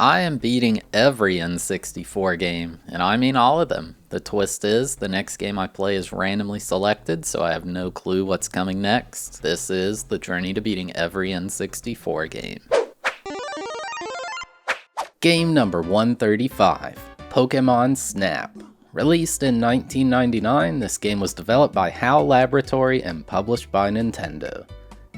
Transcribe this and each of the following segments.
I am beating every N64 game, and I mean all of them. The twist is, the next game I play is randomly selected, so I have no clue what's coming next. This is the journey to beating every N64 game. Game number 135, Pokémon Snap. Released in 1999, this game was developed by HAL Laboratory and published by Nintendo.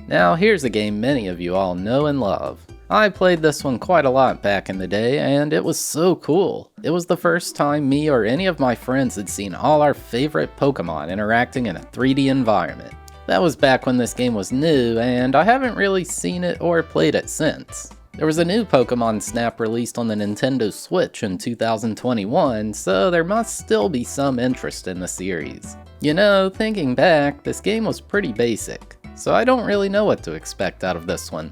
Now here's a game many of you all know and love. I played this one quite a lot back in the day, and it was so cool. It was the first time me or any of my friends had seen all our favorite Pokemon interacting in a 3D environment. That was back when this game was new, and I haven't really seen it or played it since. There was a new Pokémon Snap released on the Nintendo Switch in 2021, so there must still be some interest in the series. You know, thinking back, this game was pretty basic, so I don't really know what to expect out of this one.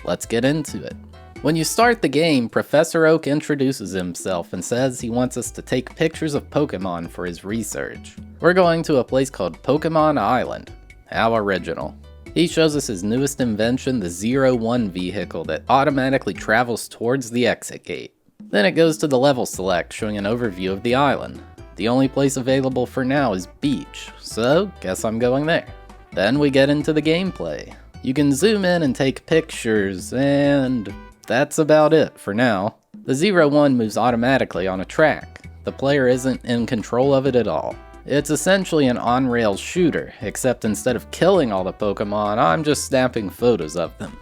Let's get into it. When you start the game, Professor Oak introduces himself and says he wants us to take pictures of Pokemon for his research. We're going to a place called Pokemon Island. How original. He shows us his newest invention, the 01 vehicle that automatically travels towards the exit gate. Then it goes to the level select, showing an overview of the island. The only place available for now is Beach, so guess I'm going there. Then we get into the gameplay. You can zoom in and take pictures, and that's about it for now. The 01 moves automatically on a track. The player isn't in control of it at all. It's essentially an on-rails shooter, except instead of killing all the Pokemon, I'm just snapping photos of them.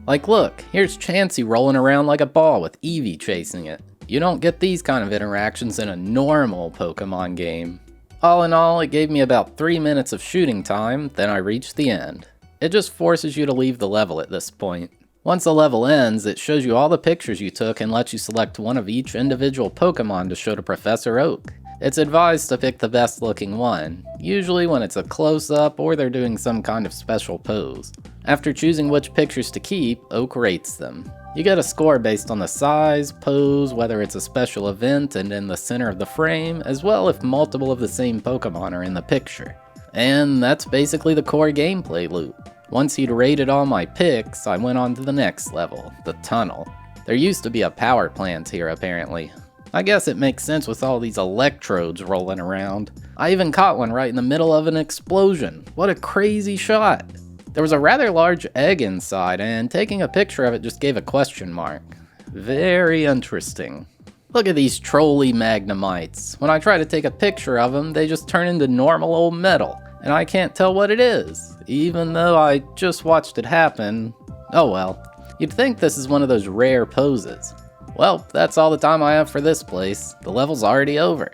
Like look, here's Chansey rolling around like a ball with Eevee chasing it. You don't get these kind of interactions in a normal Pokemon game. All in all, it gave me about 3 minutes of shooting time, then I reached the end. It just forces you to leave the level at this point. Once the level ends, it shows you all the pictures you took and lets you select one of each individual Pokemon to show to Professor Oak. It's advised to pick the best looking one, usually when it's a close-up or they're doing some kind of special pose. After choosing which pictures to keep, Oak rates them. You get a score based on the size, pose, whether it's a special event and in the center of the frame, as well if multiple of the same Pokemon are in the picture. And that's basically the core gameplay loop. Once he'd rated all my picks, I went on to the next level, the tunnel. There used to be a power plant here apparently. I guess it makes sense with all these electrodes rolling around. I even caught one right in the middle of an explosion. What a crazy shot. There was a rather large egg inside, and taking a picture of it just gave a question mark. Very interesting. Look at these trolly Magnemites. When I try to take a picture of them, they just turn into normal old metal, and I can't tell what it is, even though I just watched it happen. Oh well. You'd think this is one of those rare poses. Well, that's all the time I have for this place. The level's already over.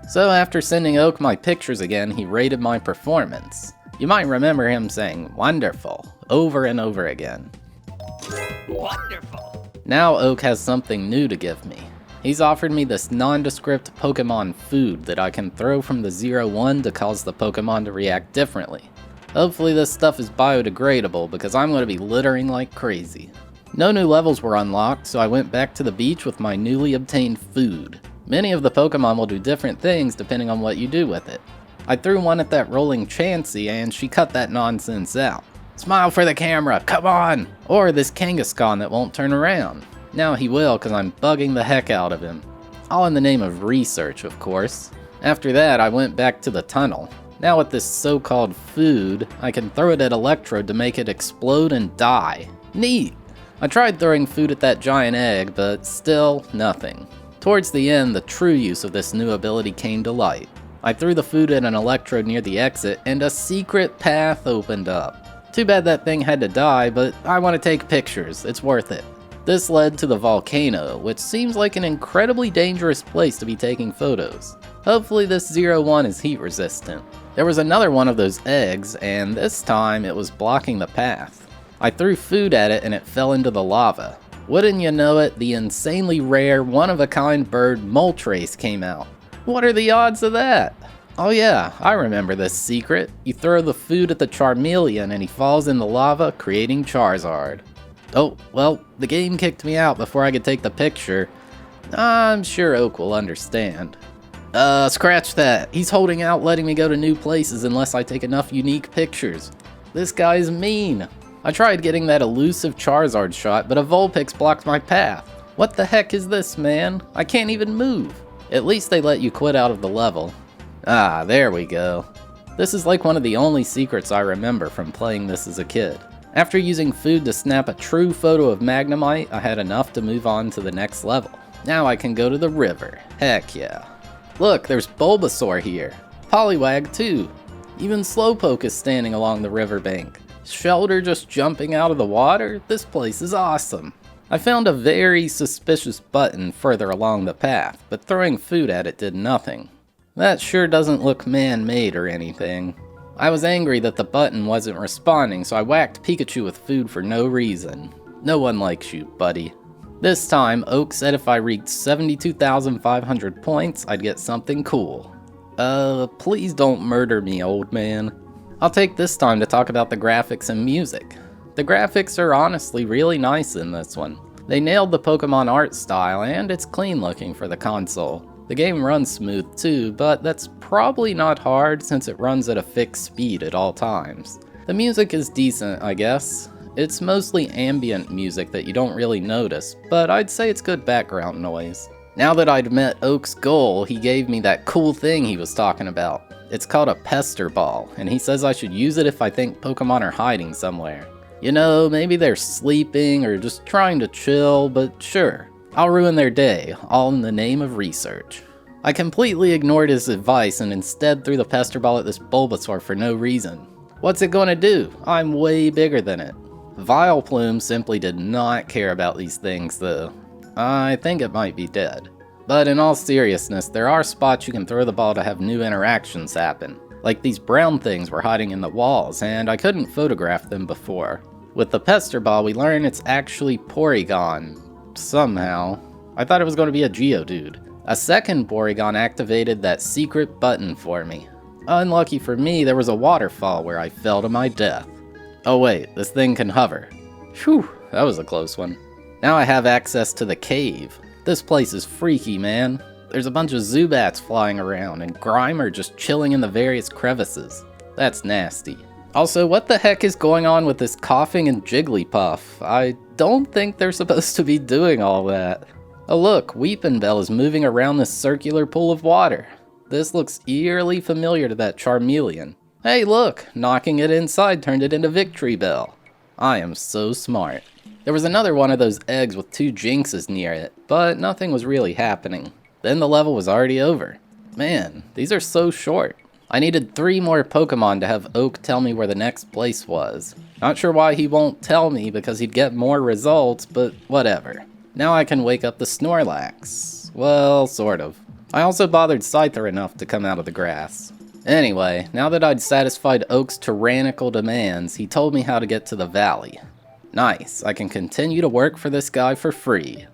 So after sending Oak my pictures again, he rated my performance. You might remember him saying, "Wonderful," over and over again. Wonderful! Now Oak has something new to give me. He's offered me this nondescript Pokemon food that I can throw from the 01 to cause the Pokemon to react differently. Hopefully this stuff is biodegradable because I'm going to be littering like crazy. No new levels were unlocked, so I went back to the beach with my newly obtained food. Many of the Pokemon will do different things depending on what you do with it. I threw one at that rolling Chansey and she cut that nonsense out. Smile for the camera, come on! Or this Kangaskhan that won't turn around. Now he will because I'm bugging the heck out of him. All in the name of research, of course. After that, I went back to the tunnel. Now with this so-called food, I can throw it at Electrode to make it explode and die. Neat! I tried throwing food at that giant egg, but still nothing. Towards the end, the true use of this new ability came to light. I threw the food at an Electrode near the exit, and a secret path opened up. Too bad that thing had to die, but I want to take pictures, it's worth it. This led to the volcano, which seems like an incredibly dangerous place to be taking photos. Hopefully this 01 is heat resistant. There was another one of those eggs, and this time it was blocking the path. I threw food at it and it fell into the lava. Wouldn't you know it, the insanely rare, one-of-a-kind bird Moltres came out. What are the odds of that? Oh yeah, I remember this secret. You throw the food at the Charmeleon and he falls in the lava, creating Charizard. Oh, well, the game kicked me out before I could take the picture. I'm sure Oak will understand. Scratch that. He's holding out letting me go to new places unless I take enough unique pictures. This guy's mean. I tried getting that elusive Charizard shot, but a Vulpix blocked my path. What the heck is this, man? I can't even move. At least they let you quit out of the level. Ah, there we go. This is like one of the only secrets I remember from playing this as a kid. After using food to snap a true photo of Magnemite, I had enough to move on to the next level. Now I can go to the river. Heck yeah. Look, there's Bulbasaur here. Poliwag too. Even Slowpoke is standing along the riverbank. Shelter just jumping out of the water? This place is awesome. I found a very suspicious button further along the path, but throwing food at it did nothing. That sure doesn't look man-made or anything. I was angry that the button wasn't responding, so I whacked Pikachu with food for no reason. No one likes you, buddy. This time, Oak said if I reached 72,500 points, I'd get something cool. Please don't murder me, old man. I'll take this time to talk about the graphics and music. The graphics are honestly really nice in this one. They nailed the Pokemon art style, and it's clean looking for the console. The game runs smooth too, but that's probably not hard since it runs at a fixed speed at all times. The music is decent, I guess. It's mostly ambient music that you don't really notice, but I'd say it's good background noise. Now that I'd met Oak's goal, he gave me that cool thing he was talking about. It's called a pester ball, and he says I should use it if I think Pokemon are hiding somewhere. You know, maybe they're sleeping or just trying to chill, but sure. I'll ruin their day, all in the name of research. I completely ignored his advice and instead threw the pester ball at this Bulbasaur for no reason. What's it gonna do? I'm way bigger than it. Vileplume simply did not care about these things though. I think it might be dead. But in all seriousness, there are spots you can throw the ball to have new interactions happen. Like these brown things were hiding in the walls, and I couldn't photograph them before. With the pester ball, we learn it's actually Porygon. Somehow. I thought it was going to be a Geodude. A second Porygon activated that secret button for me. Unlucky for me, there was a waterfall where I fell to my death. Oh wait, this thing can hover. Whew, that was a close one. Now I have access to the cave. This place is freaky, man. There's a bunch of Zubats flying around, and Grimer just chilling in the various crevices. That's nasty. Also, what the heck is going on with this coughing and Jigglypuff? I don't think they're supposed to be doing all that. Oh look, Weepinbell is moving around this circular pool of water. This looks eerily familiar to that Charmeleon. Hey look, knocking it inside turned it into Victory Bell. I am so smart. There was another one of those eggs with two Jinxes near it, but nothing was really happening. Then the level was already over. Man, these are so short. I needed 3 more Pokemon to have Oak tell me where the next place was. Not sure why he won't tell me because he'd get more results, but whatever. Now I can wake up the Snorlax. Well, sort of. I also bothered Scyther enough to come out of the grass. Anyway, now that I'd satisfied Oak's tyrannical demands, he told me how to get to the valley. Nice, I can continue to work for this guy for free.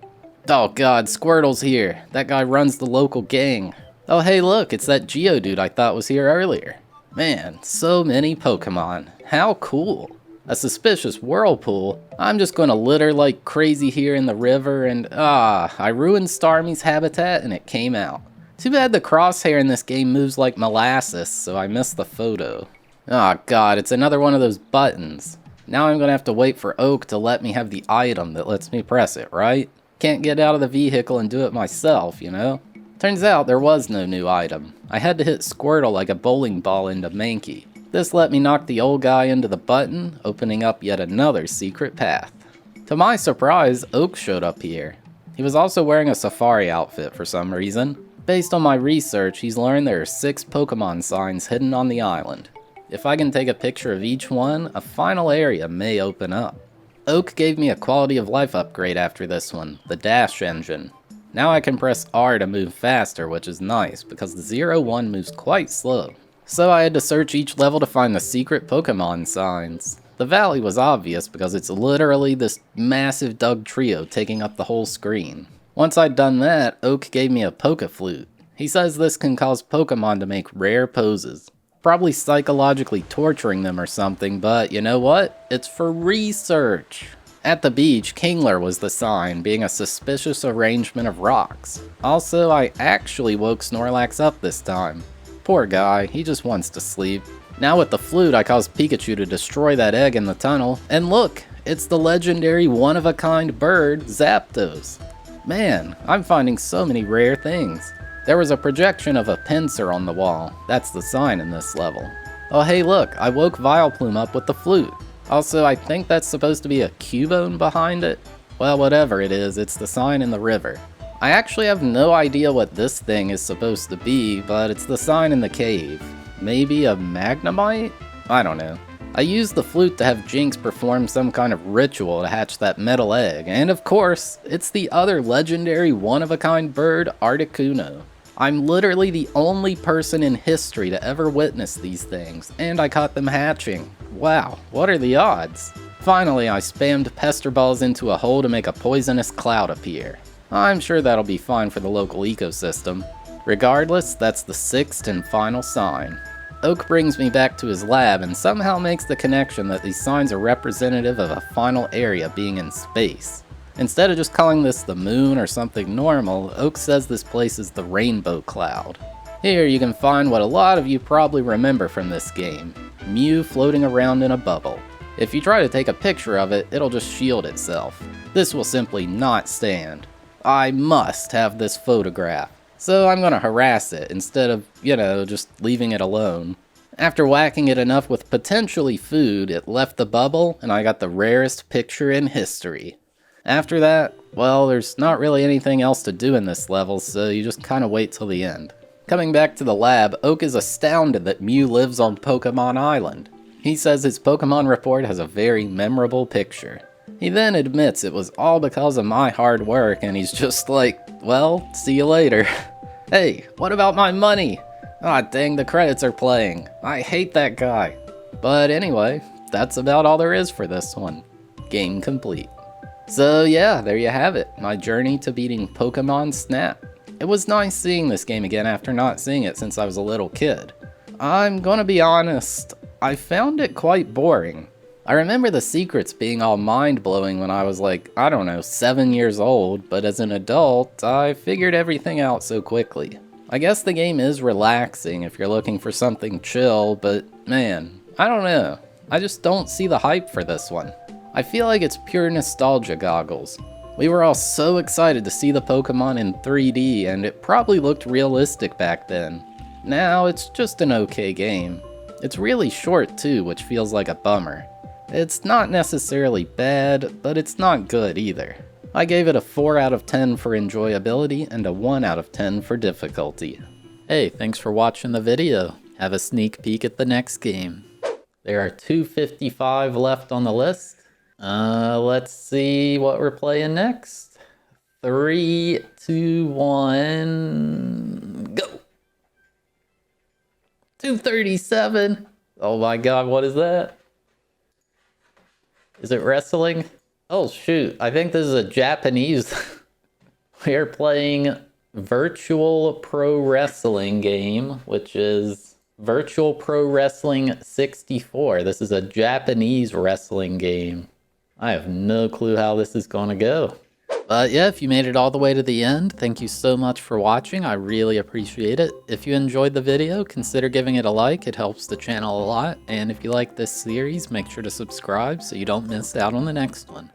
Oh god, Squirtle's here. That guy runs the local gang. Oh hey look, it's that Geodude I thought was here earlier. Man, so many Pokemon. How cool. A suspicious whirlpool? I'm just gonna litter like crazy here in the river and I ruined Starmie's habitat and it came out. Too bad the crosshair in this game moves like molasses, so I missed the photo. Oh god, it's another one of those buttons. Now I'm gonna have to wait for Oak to let me have the item that lets me press it, right? Can't get out of the vehicle and do it myself, you know? Turns out there was no new item. I had to hit Squirtle like a bowling ball into Mankey. This let me knock the old guy into the button, opening up yet another secret path. To my surprise, Oak showed up here. He was also wearing a safari outfit for some reason. Based on my research, he's learned there are 6 Pokemon signs hidden on the island. If I can take a picture of each one, a final area may open up. Oak gave me a quality of life upgrade after this one, the dash engine. Now I can press R to move faster, which is nice, because the 0-1 moves quite slow. So I had to search each level to find the secret Pokemon signs. The valley was obvious because it's literally this massive Doug trio taking up the whole screen. Once I'd done that, Oak gave me a Pokeflute. He says this can cause Pokemon to make rare poses. Probably psychologically torturing them or something, but you know what? It's for research. At the beach, Kingler was the sign, being a suspicious arrangement of rocks. Also, I actually woke Snorlax up this time. Poor guy, he just wants to sleep. Now with the flute, I caused Pikachu to destroy that egg in the tunnel, and look! It's the legendary one-of-a-kind bird, Zapdos. Man, I'm finding so many rare things. There was a projection of a pincer on the wall. That's the sign in this level. Oh hey look, I woke Vileplume up with the flute. Also, I think that's supposed to be a Cubone behind it. Well, whatever it is, it's the sign in the river. I actually have no idea what this thing is supposed to be, but it's the sign in the cave. Maybe a Magnemite? I don't know. I used the flute to have Jinx perform some kind of ritual to hatch that metal egg, and of course, it's the other legendary one-of-a-kind bird, Articuno. I'm literally the only person in history to ever witness these things, and I caught them hatching. Wow, what are the odds? Finally, I spammed Pester Balls into a hole to make a poisonous cloud appear. I'm sure that'll be fine for the local ecosystem. Regardless, that's the sixth and final sign. Oak brings me back to his lab and somehow makes the connection that these signs are representative of a final area being in space. Instead of just calling this the moon or something normal, Oak says this place is the Rainbow Cloud. Here you can find what a lot of you probably remember from this game, Mew floating around in a bubble. If you try to take a picture of it, it'll just shield itself. This will simply not stand. I must have this photograph. So I'm gonna harass it instead of, just leaving it alone. After whacking it enough with potentially food, it left the bubble and I got the rarest picture in history. After that, well, there's not really anything else to do in this level, so you just kinda wait till the end. Coming back to the lab, Oak is astounded that Mew lives on Pokemon Island. He says his Pokemon report has a very memorable picture. He then admits it was all because of my hard work, and he's just like, well, see you later. Hey, what about my money? Ah, dang, the credits are playing. I hate that guy. But anyway, that's about all there is for this one. Game complete. So yeah, there you have it, my journey to beating Pokémon Snap. It was nice seeing this game again after not seeing it since I was a little kid. I'm gonna be honest, I found it quite boring. I remember the secrets being all mind-blowing when I was like, 7 years old, but as an adult, I figured everything out so quickly. I guess the game is relaxing if you're looking for something chill, but man, I don't know. I just don't see the hype for this one. I feel like it's pure nostalgia goggles. We were all so excited to see the Pokemon in 3D, and it probably looked realistic back then. Now, it's just an okay game. It's really short too, which feels like a bummer. It's not necessarily bad, but it's not good either. I gave it a 4 out of 10 for enjoyability and a 1 out of 10 for difficulty. Hey, thanks for watching the video. Have a sneak peek at the next game. There are 255 left on the list. Let's see what we're playing next. 3, 2, 1, go! 237! Oh my god, what is that? Is it wrestling? Oh shoot, I think this is a Japanese. We are playing Virtual Pro Wrestling game, which is Virtual Pro Wrestling 64. This is a Japanese wrestling game. I have no clue how this is gonna go. But yeah, if you made it all the way to the end, thank you so much for watching. I really appreciate it. If you enjoyed the video, consider giving it a like. It helps the channel a lot. And if you like this series, make sure to subscribe so you don't miss out on the next one.